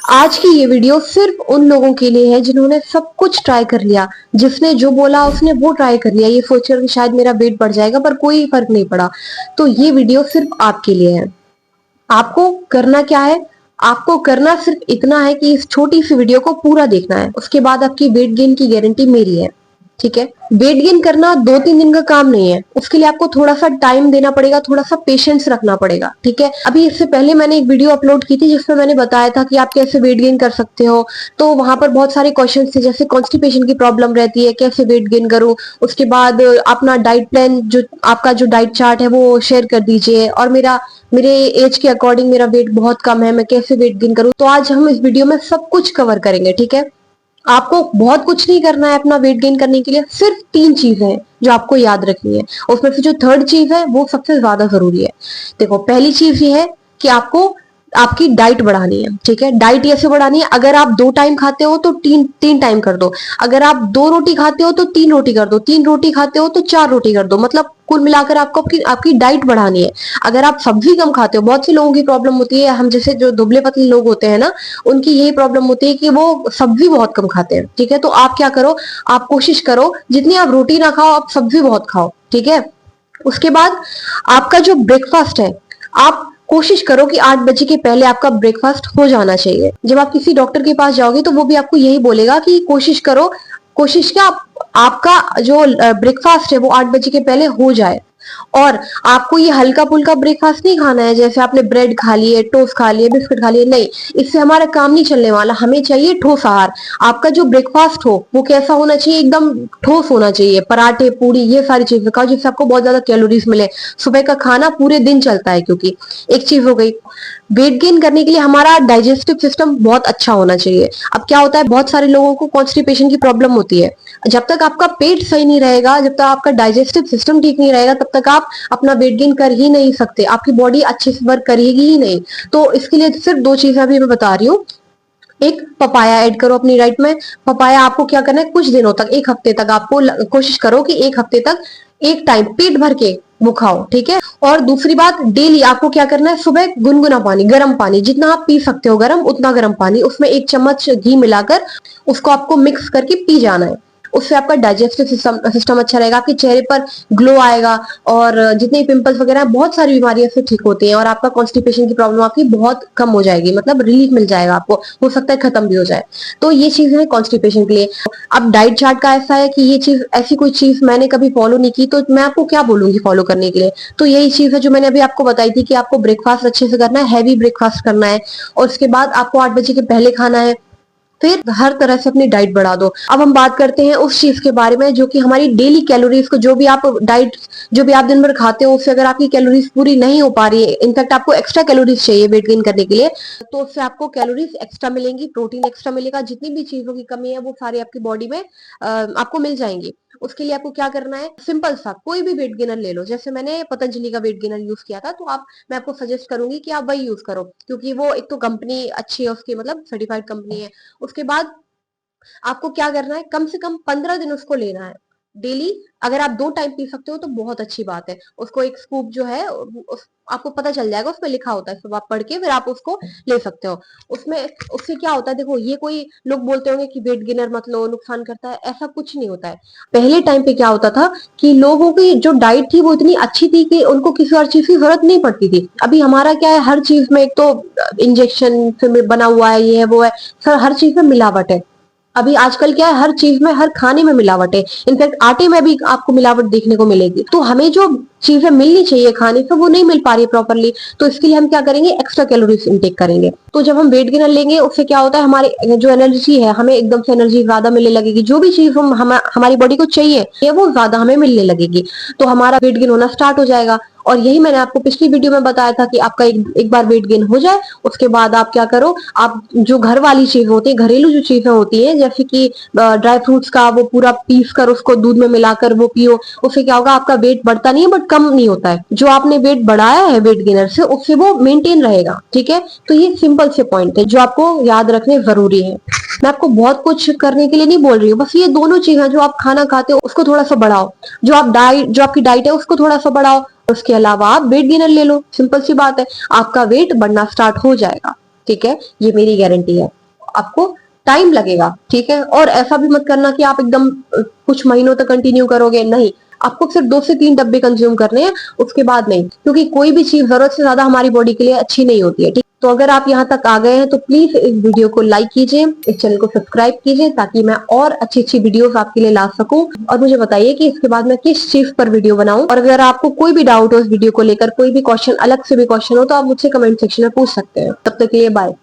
आज की ये वीडियो सिर्फ उन लोगों के लिए है जिन्होंने सब कुछ ट्राई कर लिया। जिसने जो बोला उसने वो ट्राई कर लिया, ये सोचकर कि शायद मेरा वेट बढ़ जाएगा, पर कोई फर्क नहीं पड़ा। तो ये वीडियो सिर्फ आपके लिए है। आपको करना क्या है? आपको करना सिर्फ इतना है कि इस छोटी सी वीडियो को पूरा देखना है। उसके बाद आपकी वेट गेन की गारंटी मेरी है। ठीक है। वेट गेन करना 2-3 दिन का काम नहीं है। उसके लिए आपको थोड़ा सा टाइम देना पड़ेगा, थोड़ा सा पेशेंस रखना पड़ेगा। ठीक है। अभी इससे पहले मैंने एक वीडियो अपलोड की थी जिसमें मैंने बताया था कि आप कैसे वेट गेन कर सकते हो। तो वहां पर बहुत सारे क्वेश्चन थे, जैसे कॉन्स्टिपेशन की प्रॉब्लम रहती है, कैसे वेट गेन करूं। उसके बाद अपना डाइट प्लान, जो आपका जो डाइट चार्ट है वो शेयर कर दीजिए। और मेरे एज के अकॉर्डिंग मेरा वेट बहुत कम है, मैं कैसे वेट गेन करूं। तो आज हम इस वीडियो में सब कुछ कवर करेंगे। ठीक है। आपको बहुत कुछ नहीं करना है अपना वेट गेन करने के लिए, सिर्फ 3 चीजें हैं जो आपको याद रखनी है। उसमें से जो थर्ड चीज है वो सबसे ज्यादा जरूरी है। देखो, पहली चीज ये है कि आपको आपकी डाइट बढ़ानी है। ठीक है। डाइट ऐसे बढ़ानी है, अगर आप 2 टाइम खाते हो तो 3 टाइम कर दो। अगर आप 2 रोटी खाते हो तो 3 रोटी कर दो। 3 रोटी खाते हो तो 4 रोटी कर दो। मतलब कुल मिलाकर आपको आपकी डाइट बढ़ानी है। अगर आप सब्जी कम खाते हो, बहुत से लोगों की प्रॉब्लम होती है, हम जैसे जो दुबले पतले लोग होते हैं ना, उनकी यही प्रॉब्लम होती है कि वो सब्जी बहुत कम खाते हैं। ठीक है। तो आप क्या करो, आप कोशिश करो जितनी आप रोटी ना खाओ, आप सब्जी बहुत खाओ। ठीक है। उसके बाद आपका जो ब्रेकफास्ट है, आप कोशिश करो कि 8 बजे के पहले आपका ब्रेकफास्ट हो जाना चाहिए। जब आप किसी डॉक्टर के पास जाओगे तो वो भी आपको यही बोलेगा कि कोशिश करो, कोशिश क्या, आपका जो ब्रेकफास्ट है वो 8 बजे के पहले हो जाए। और आपको ये हल्का फुल्का ब्रेकफास्ट नहीं खाना है, जैसे आपने ब्रेड खा लिए, टोस्ट खा लिए, बिस्किट खा लिए, नहीं। इससे हमारा काम नहीं चलने वाला। हमें चाहिए ठोस आहार। आपका जो ब्रेकफास्ट हो वो कैसा होना चाहिए? एकदम ठोस होना चाहिए। पराठे, पूरी, ये सारी चीजें खाओ जिससे आपको बहुत ज्यादा कैलोरीज मिले। सुबह का खाना पूरे दिन चलता है, क्योंकि एक चीज हो गई, वेट गेन करने के लिए हमारा डाइजेस्टिव सिस्टम बहुत अच्छा होना चाहिए। अब क्या होता है, बहुत सारे लोगों को कॉन्स्टिपेशन की प्रॉब्लम होती है। जब तक आपका पेट सही नहीं रहेगा, जब तक आपका डाइजेस्टिव सिस्टम ठीक नहीं रहेगा, तब तक आप अपना वेट गेन कर ही नहीं सकते। आपकी बॉडी अच्छे से वर्क करेगी ही नहीं। तो इसके लिए सिर्फ 2 चीजें अभी मैं बता रही हूँ। एक, पपाया ऐड करो अपनी डाइट में। पपाया आपको क्या करना है, कुछ दिनों तक, 1 हफ्ते तक आपको कोशिश करो कि 1 हफ्ते तक 1 टाइम पेट भर के वो खाओ। ठीक है। और दूसरी बात, डेली आपको क्या करना है, सुबह गुनगुना पानी, गर्म पानी, जितना आप पी सकते हो गर्म, उतना गर्म पानी, उसमें 1 चम्मच घी मिलाकर उसको आपको मिक्स करके पी जाना है। उससे आपका डाइजेस्टिव सिस्टम अच्छा रहेगा, आपके चेहरे पर ग्लो आएगा। और जितने पिंपल्स वगैरह हैं, बहुत सारी बीमारियां से ठीक होती हैं। और आपका कॉन्स्टिपेशन की प्रॉब्लम आपकी बहुत कम हो जाएगी, मतलब रिलीफ मिल जाएगा आपको, हो सकता है खत्म भी हो जाए। तो ये चीज है कॉन्स्टिपेशन के लिए। अब डाइट चार्ट का ऐसा है कि ये चीज, ऐसी कोई चीज मैंने कभी फॉलो नहीं की, तो मैं आपको क्या बोलूंगी फॉलो करने के लिए। तो यही चीज है जो मैंने अभी आपको बताई थी कि आपको ब्रेकफास्ट अच्छे से करना है, हैवी ब्रेकफास्ट करना है। और उसके बाद आपको 8 बजे के पहले खाना है। फिर हर तरह से अपनी डाइट बढ़ा दो। अब हम बात करते हैं उस चीज के बारे में जो कि हमारी डेली कैलोरीज को, जो भी आप डाइट, जो भी आप दिन भर खाते हो, उससे अगर आपकी कैलोरीज पूरी नहीं हो पा रही है, इनफैक्ट आपको एक्स्ट्रा कैलोरीज चाहिए वेट गेन करने के लिए, तो उससे आपको कैलोरीज एक्स्ट्रा मिलेंगी, प्रोटीन एक्स्ट्रा मिलेगा। जितनी भी चीजों की कमी है वो सारी आपकी बॉडी में आपको मिल जाएंगी। उसके लिए आपको क्या करना है, सिंपल सा कोई भी वेट गेनर ले लो। जैसे मैंने पतंजलि का वेट गेनर यूज किया था, तो आप, मैं आपको सजेस्ट करूंगी कि आप वही यूज करो, क्योंकि वो एक तो कंपनी अच्छी है उसकी, मतलब सर्टिफाइड कंपनी है। उसके बाद आपको क्या करना है, कम से कम 15 दिन उसको लेना है डेली। अगर आप 2 टाइम पी सकते हो तो बहुत अच्छी बात है। उसको एक स्कूप जो है, आपको पता चल जाएगा, उसमें लिखा होता है, सब आप पढ़ के फिर आप उसको ले सकते हो। उसमें, उससे क्या होता है, देखो, ये कोई लोग बोलते होंगे कि वेट गेनर मत लो, नुकसान करता है, ऐसा कुछ नहीं होता है। पहले टाइम पे क्या होता था कि लोगों की जो डाइट थी वो इतनी अच्छी थी कि उनको किसी और चीज की जरूरत नहीं पड़ती थी। अभी हमारा क्या है, हर चीज में एक तो इंजेक्शन से बना हुआ है, ये है वो है, सर हर चीज में मिलावट है। अभी आजकल क्या है, हर चीज में, हर खाने में मिलावट है। इनफैक्ट आटे में भी आपको मिलावट देखने को मिलेगी। तो हमें जो चीजें मिलनी चाहिए खाने से वो नहीं मिल पा रही है प्रॉपरली। तो इसके लिए हम क्या करेंगे, एक्स्ट्रा कैलोरीज इनटेक करेंगे। तो जब हम वेट गेनर लेंगे उससे क्या होता है, हमारे जो एनर्जी है, हमें एकदम से एनर्जी ज्यादा मिलने लगेगी। जो भी चीज हमारी बॉडी को चाहिए ये वो ज्यादा हमें मिलने लगेगी। तो हमारा वेट गेन होना स्टार्ट हो जाएगा। और यही मैंने आपको पिछली वीडियो में बताया था कि आपका एक बार वेट गेन हो जाए, उसके बाद आप क्या करो, आप जो घर वाली चीज होती है, घरेलू जो चीजें होती है, जैसे कि ड्राई फ्रूट्स का वो पूरा पीस कर उसको दूध में मिलाकर वो पियो। उससे क्या होगा, आपका वेट बढ़ता नहीं है बट कम नहीं होता है। जो आपने वेट बढ़ाया है वेट गेनर से, उससे वो मेंटेन रहेगा। ठीक है। तो ये सिंपल से पॉइंट है जो आपको याद रखने जरूरी है। मैं आपको बहुत कुछ करने के लिए नहीं बोल रही हूँ, बस ये दोनों चीजें, जो आप खाना खाते हो उसको थोड़ा सा बढ़ाओ, जो आपकी डाइट है उसको थोड़ा सा बढ़ाओ। उसके अलावा आप वेट गेनर ले लो, सिंपल सी बात है, आपका वेट बढ़ना स्टार्ट हो जाएगा। ठीक है, ये मेरी गारंटी है। आपको टाइम लगेगा, ठीक है, और ऐसा भी मत करना कि आप एकदम कुछ महीनों तक कंटिन्यू करोगे, नहीं, आपको सिर्फ 2 से 3 डब्बे कंज्यूम करने हैं, उसके बाद नहीं, क्योंकि कोई भी चीज जरूरत से ज्यादा हमारी बॉडी के लिए अच्छी नहीं होती है, ठीक। तो अगर आप यहाँ तक आ गए हैं तो प्लीज इस वीडियो को लाइक कीजिए, इस चैनल को सब्सक्राइब कीजिए, ताकि मैं और अच्छी अच्छी वीडियोस आपके लिए ला सकूं। और मुझे बताइए कि इसके बाद मैं किस चीज पर वीडियो बनाऊं, और अगर आपको कोई भी डाउट हो इस वीडियो को लेकर, कोई भी क्वेश्चन, अलग से भी क्वेश्चन हो, तो आप मुझसे कमेंट सेक्शन में पूछ सकते हैं। तब तक के लिए बाय।